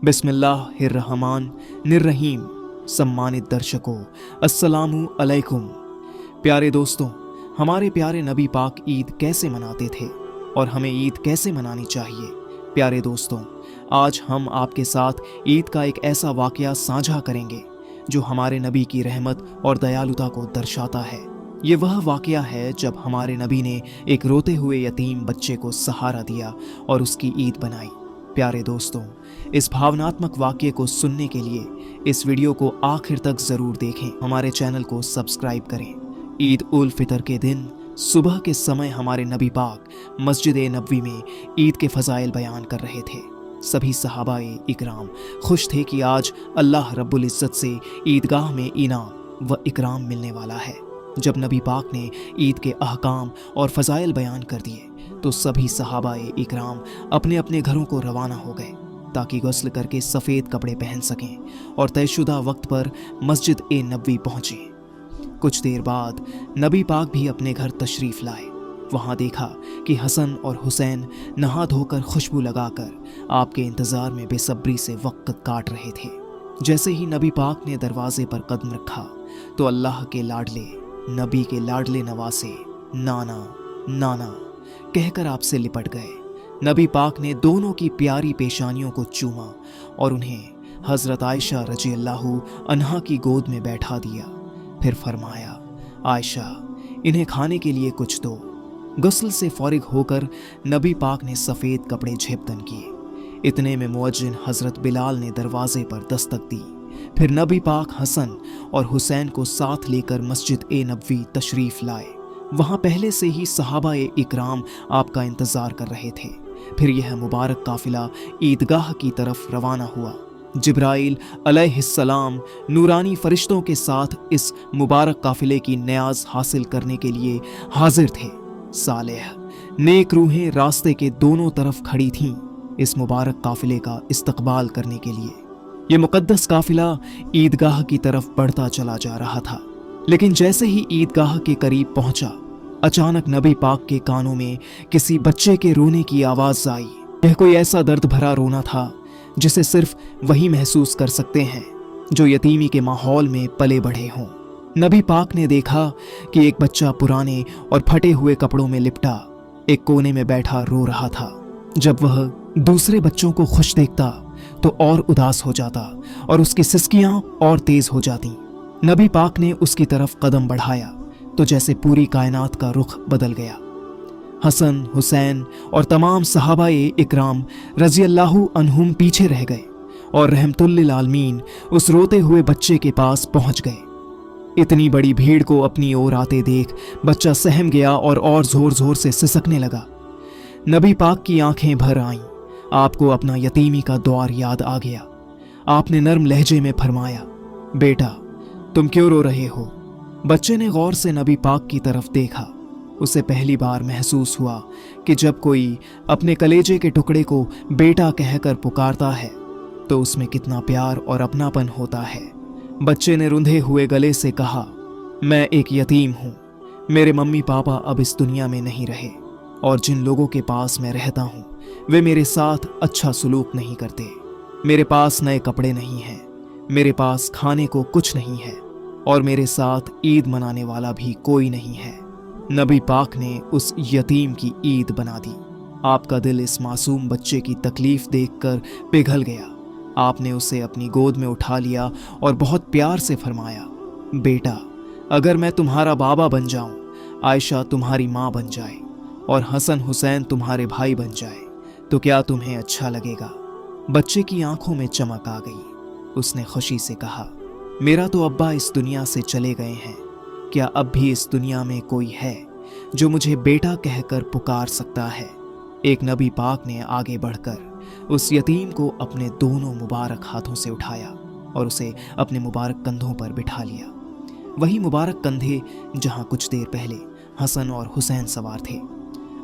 बिस्मिल्लाहिर्रहमानिर्रहीम। सम्मानित दर्शकों, अस्सलामु अलैकुम। प्यारे दोस्तों, हमारे प्यारे नबी पाक ईद कैसे मनाते थे और हमें ईद कैसे मनानी चाहिए। प्यारे दोस्तों, आज हम आपके साथ ईद का एक ऐसा वाकया साझा करेंगे जो हमारे नबी की रहमत और दयालुता को दर्शाता है। ये वह वाकया है जब हमारे नबी ने एक रोते हुए यतीम बच्चे को सहारा दिया और उसकी ईद बनाई। प्यारे दोस्तों, इस भावनात्मक वाकये को सुनने के लिए इस वीडियो को आखिर तक जरूर देखें। हमारे चैनल को सब्सक्राइब करें। ईद उल फितर के दिन सुबह के समय हमारे नबी पाक मस्जिद नबवी में ईद के फजाइल बयान कर रहे थे। सभी सहाबाए इकराम खुश थे कि आज अल्लाह रब्बुल इज़्ज़त से ईदगाह में इनाम व इकराम मिलने वाला है। जब नबी पाक ने ईद के अहकाम और फजाइल बयान कर दिए तो सभी सहाबाए इकराम अपने अपने घरों को रवाना हो गए ताकि गुस्ल करके सफ़ेद कपड़े पहन सकें और तयशुदा वक्त पर मस्जिद नबवी पहुँचे। कुछ देर बाद नबी पाक भी अपने घर तशरीफ़ लाए। वहाँ देखा कि हसन और हुसैन नहा धोकर खुशबू लगाकर आपके इंतज़ार में बेसब्री से वक्त काट रहे थे। जैसे ही नबी पाक ने दरवाजे पर कदम रखा तो अल्लाह के लाडले नबी के लाडले नवासे नाना नाना कहकर आपसे लिपट गए। नबी पाक ने दोनों की प्यारी पेशानियों को चूमा और उन्हें हज़रत आयशा रज़ी अल्लाहु अन्हा की गोद में बैठा दिया। फिर फरमाया, आयशा, इन्हें खाने के लिए कुछ दो। गुस्ल से फारिग होकर नबी पाक ने सफ़ेद कपड़े झेपतन किए। इतने में मुअज्जिन हज़रत बिलाल ने दरवाजे पर दस्तक दी। फिर नबी पाक हसन और हुसैन को साथ लेकर मस्जिद नबवी तशरीफ़ लाए। वहाँ पहले से ही सहाबाए इकराम आपका इंतज़ार कर रहे थे। फिर यह मुबारक काफ़िला ईदगाह की तरफ रवाना हुआ। जिब्राइल अलैहिस्सलाम नूरानी फरिश्तों के साथ इस मुबारक काफ़िले की न्याज हासिल करने के लिए हाजिर थे। सालेह नेक रूहें रास्ते के दोनों तरफ खड़ी थीं इस मुबारक काफ़िले का इस्तकबाल करने के लिए। ये मुकद्दस काफ़िला ईदगाह की तरफ बढ़ता चला जा रहा था, लेकिन जैसे ही ईदगाह के करीब पहुंचा, अचानक नबी पाक के कानों में किसी बच्चे के रोने की आवाज़ आई। यह कोई ऐसा दर्द भरा रोना था जिसे सिर्फ वही महसूस कर सकते हैं जो यतीमी के माहौल में पले बढ़े हों। नबी पाक ने देखा कि एक बच्चा पुराने और फटे हुए कपड़ों में लिपटा एक कोने में बैठा रो रहा था। जब वह दूसरे बच्चों को खुश देखता तो और उदास हो जाता और उसकी सिसकियां और तेज हो जाती। नबी पाक ने उसकी तरफ कदम बढ़ाया तो जैसे पूरी कायनात का रुख बदल गया। हसन, हुसैन और तमाम सहाबाए इकराम रज़ी अल्लाहु अन्हुम पीछे रह गए और रहमतुल लिल आलमीन उस रोते हुए बच्चे के पास पहुंच गए। इतनी बड़ी भीड़ को अपनी ओर आते देख बच्चा सहम गया और जोर जोर से सिसकने लगा। नबी पाक की आंखें भर आईं। आपको अपना यतीमी का द्वार याद आ गया। आपने नर्म लहजे में फरमाया, बेटा, तुम क्यों रो रहे हो? बच्चे ने गौर से नबी पाक की तरफ देखा। उसे पहली बार महसूस हुआ कि जब कोई अपने कलेजे के टुकड़े को बेटा कहकर पुकारता है तो उसमें कितना प्यार और अपनापन होता है। बच्चे ने रुंधे हुए गले से कहा, मैं एक यतीम हूँ। मेरे मम्मी पापा अब इस दुनिया में नहीं रहे और जिन लोगों के पास मैं रहता हूँ वे मेरे साथ अच्छा सलूक नहीं करते। मेरे पास नए कपड़े नहीं हैं, मेरे पास खाने को कुछ नहीं है और मेरे साथ ईद मनाने वाला भी कोई नहीं है। नबी पाक ने उस यतीम की ईद बना दी। आपका दिल इस मासूम बच्चे की तकलीफ देखकर पिघल गया। आपने उसे अपनी गोद में उठा लिया और बहुत प्यार से फरमाया, बेटा, अगर मैं तुम्हारा बाबा बन जाऊं, आयशा तुम्हारी माँ बन जाए और हसन हुसैन तुम्हारे भाई बन जाए तो क्या तुम्हें अच्छा लगेगा? बच्चे की आंखों में चमक आ गई। उसने खुशी से कहा, मेरा तो अब्बा इस दुनिया से चले गए हैं, क्या अब भी इस दुनिया में कोई है जो मुझे बेटा कहकर पुकार सकता है? एक नबी पाक ने आगे बढ़कर उस यतीम को अपने दोनों मुबारक हाथों से उठाया और उसे अपने मुबारक कंधों पर बिठा लिया। वही मुबारक कंधे जहां कुछ देर पहले हसन और हुसैन सवार थे।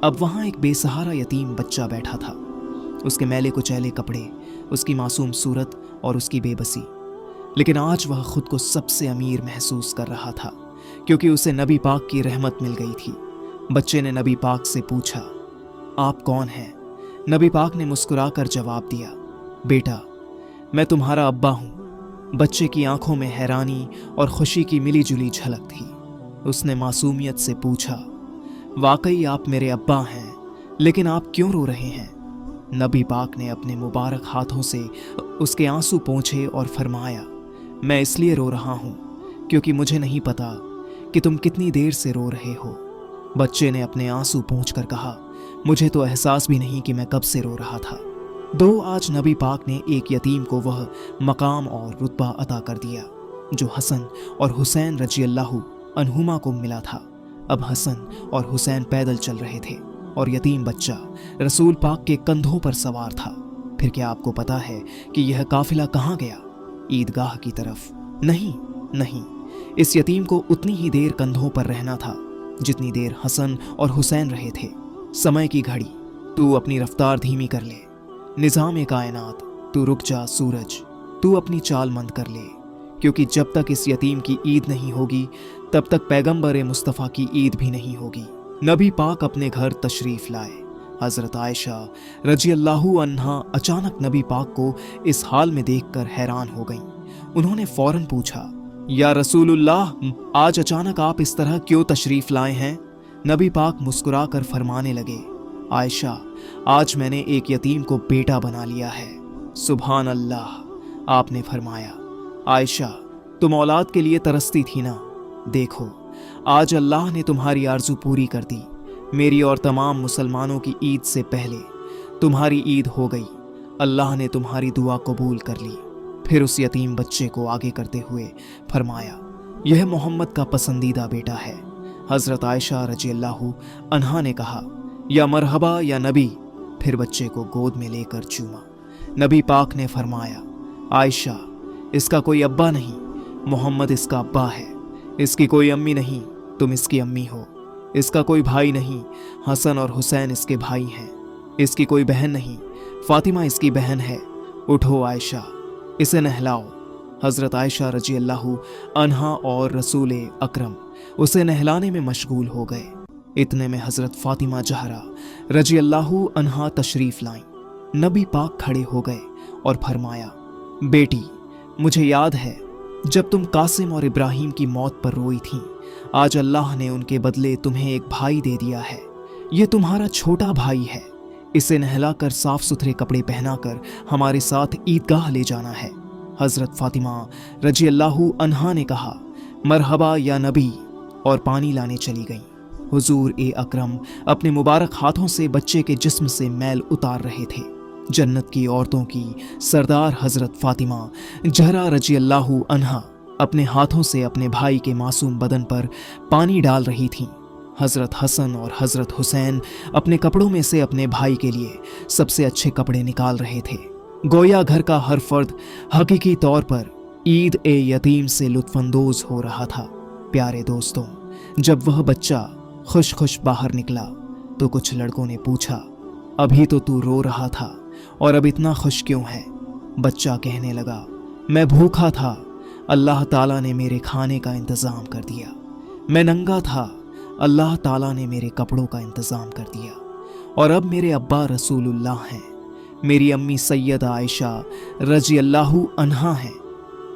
अब वहां एक बेसहारा यतीम बच्चा बैठा था। उसके मैले कुचैले कपड़े, उसकी मासूम सूरत और उसकी बेबसी। लेकिन आज वह खुद को सबसे अमीर महसूस कर रहा था क्योंकि उसे नबी पाक की रहमत मिल गई थी। बच्चे ने नबी पाक से पूछा, आप कौन हैं? नबी पाक ने मुस्कुराकर जवाब दिया, बेटा, मैं तुम्हारा अब्बा हूँ। बच्चे की आंखों में हैरानी और खुशी की मिली जुली झलक थी। उसने मासूमियत से पूछा, वाकई आप मेरे अब्बा हैं, लेकिन आप क्यों रो रहे हैं? नबी पाक ने अपने मुबारक हाथों से उसके आंसू पोंछे और फरमाया, मैं इसलिए रो रहा हूँ क्योंकि मुझे नहीं पता कि तुम कितनी देर से रो रहे हो। बच्चे ने अपने आंसू पोंछकर कहा, मुझे तो एहसास भी नहीं कि मैं कब से रो रहा था। आज नबी पाक ने एक यतीम को वह मकाम और रुतबा अता कर दिया जो हसन और हुसैन रजी अल्लाह अन्हुमा को मिला था। अब हसन और हुसैन पैदल चल रहे थे और यतीम बच्चा रसूल पाक के कंधों पर सवार था। फिर क्या आपको पता है कि यह काफिला कहाँ गया? ईदगाह की तरफ। नहीं, इस यतीम को उतनी ही देर कंधों पर रहना था जितनी देर हसन और हुसैन रहे थे। समय की घड़ी, तू अपनी रफ्तार धीमी कर ले। निजाम कायनात, तू रुक जा। सूरज, तू अपनी चाल मंद कर ले, क्योंकि जब तक इस यतीम की ईद नहीं होगी तब तक पैगंबर मुस्तफ़ा की ईद भी नहीं होगी। नबी पाक अपने घर तशरीफ लाए। हजरत आयशा रजी अल्लाहु अन्हा अचानक नबी पाक को इस हाल में देखकर हैरान हो गईं। उन्होंने फौरन पूछा, या रसूलुल्लाह, आज अचानक आप इस तरह क्यों तशरीफ लाए हैं? नबी पाक मुस्कुराकर फरमाने लगे, आयशा, आज मैंने एक यतीम को बेटा बना लिया है। सुभान अल्लाह। आपने फरमाया, आयशा, तुम औलाद के लिए तरसती थी ना? देखो, आज अल्लाह ने तुम्हारी आरजू पूरी कर दी। मेरी और तमाम मुसलमानों की ईद से पहले तुम्हारी ईद हो गई। अल्लाह ने तुम्हारी दुआ कबूल कर ली। फिर उस यतीम बच्चे को आगे करते हुए फरमाया, यह मोहम्मद का पसंदीदा बेटा है। हजरत आयशा रजी अल्लाहु अन्हा ने कहा, या मरहबा या नबी। फिर बच्चे को गोद में लेकर चूमा। नबी पाक ने फरमाया, आयशा, इसका कोई अब्बा नहीं, मोहम्मद इसका अब्बा है। इसकी कोई अम्मी नहीं, तुम इसकी अम्मी हो। इसका कोई भाई नहीं, हसन और हुसैन इसके भाई हैं। इसकी कोई बहन नहीं, फातिमा इसकी बहन है। उठो आयशा, इसे नहलाओ। हजरत आयशा रजी अल्लाहु अन्हा और रसूल अकरम उसे नहलाने में मशगूल हो गए। इतने में हजरत फातिमा जहरा रजी अल्लाहु अन्हा तशरीफ लाईं। नबी पाक खड़े हो गए और फरमाया, बेटी, मुझे याद है जब तुम कासिम और इब्राहिम की मौत पर रोई थीं। आज अल्लाह ने उनके बदले तुम्हें एक भाई दे दिया है। ये तुम्हारा छोटा भाई है। इसे नहलाकर साफ सुथरे कपड़े पहनाकर हमारे साथ ईदगाह ले जाना है। हजरत फातिमा रजी अल्लाहु अन्हा ने कहा, मरहबा या नबी, और पानी लाने चली गईं। हुजूर अकरम अपने मुबारक हाथों से बच्चे के जिस्म से मैल उतार रहे थे। जन्नत की औरतों की सरदार हजरत फातिमा जहरा रजी अल्लाहु अन्हा अपने हाथों से अपने भाई के मासूम बदन पर पानी डाल रही थीं। हजरत हसन और हजरत हुसैन अपने कपड़ों में से अपने भाई के लिए सबसे अच्छे कपड़े निकाल रहे थे। गोया घर का हर फर्द हकीकी तौर पर ईद यतीम से लुत्फानंदोज हो रहा था। प्यारे दोस्तों, जब वह बच्चा खुश खुश बाहर निकला तो कुछ लड़कों ने पूछा, अभी तो तू रो रहा था और अब इतना खुश क्यों है? बच्चा कहने लगा, मैं भूखा था, अल्लाह ताला ने मेरे खाने का इंतज़ाम कर दिया। मैं नंगा था, अल्लाह ताला ने मेरे कपड़ों का इंतज़ाम कर दिया। और अब मेरे अब्बा रसूलुल्लाह हैं। मेरी अम्मी सैयदा आयशा रजी अल्लाहु अन्हा हैं।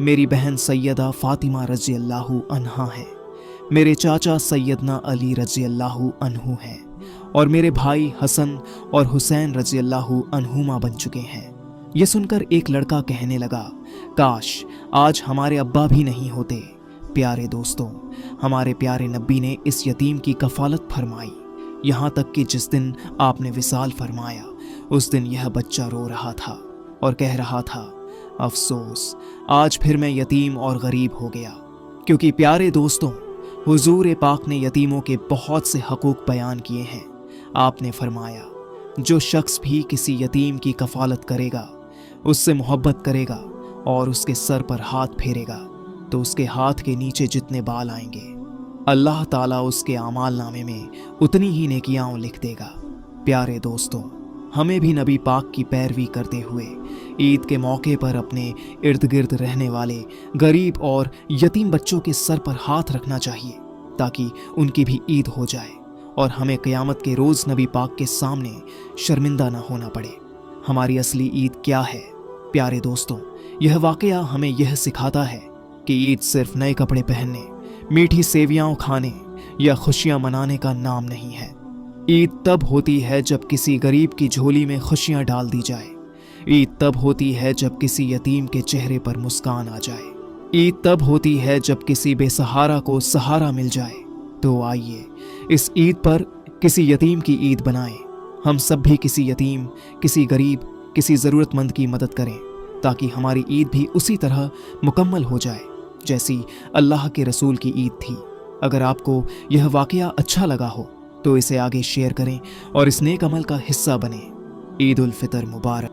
मेरी बहन सैयदा फातिमा रजी अल्लाहु अन्हा हैं। मेरे चाचा सैयदना अली रजी अल्लाहु अन्हु हैं। और मेरे भाई हसन और हुसैन रजी अल्लाहु अन्हुमा बन चुके हैं। ये सुनकर एक लड़का कहने लगा, काश आज हमारे अब्बा भी नहीं होते। प्यारे दोस्तों, हमारे प्यारे नबी ने इस यतीम की कफालत फरमाई। यहाँ तक कि जिस दिन आपने विसाल फरमाया उस दिन यह बच्चा रो रहा था और कह रहा था, अफसोस, आज फिर मैं यतीम और गरीब हो गया। क्योंकि प्यारे दोस्तों, हुजूर पाक ने यतीमों के बहुत से हकूक बयान किए हैं। आपने फरमाया, जो शख्स भी किसी यतीम की कफालत करेगा, उससे मोहब्बत करेगा और उसके सर पर हाथ फेरेगा तो उसके हाथ के नीचे जितने बाल आएंगे अल्लाह ताला उसके आमाल नामे में उतनी ही नेकियां लिख देगा। प्यारे दोस्तों, हमें भी नबी पाक की पैरवी करते हुए ईद के मौके पर अपने इर्द गिर्द रहने वाले गरीब और यतीम बच्चों के सर पर हाथ रखना चाहिए ताकि उनकी भी ईद हो जाए और हमें क़यामत के रोज़ नबी पाक के सामने शर्मिंदा ना होना पड़े। हमारी असली ईद क्या है? प्यारे दोस्तों, यह वाकया हमें यह सिखाता है कि ईद सिर्फ नए कपड़े पहनने, मीठी सेवियां खाने या खुशियां मनाने का नाम नहीं है। ईद तब होती है जब किसी गरीब की झोली में खुशियां डाल दी जाए। ईद तब होती है जब किसी यतीम के चेहरे पर मुस्कान आ जाए। ईद तब होती है जब किसी बेसहारा को सहारा मिल जाए। तो आइए इस ईद पर किसी यतीम की ईद बनाएं। हम सब भी किसी यतीम, किसी गरीब, किसी ज़रूरतमंद की मदद करें ताकि हमारी ईद भी उसी तरह मुकम्मल हो जाए जैसी अल्लाह के रसूल की ईद थी। अगर आपको यह वाकया अच्छा लगा हो तो इसे आगे शेयर करें और इस नेक अमल का हिस्सा बने। ईद उल फितर मुबारक।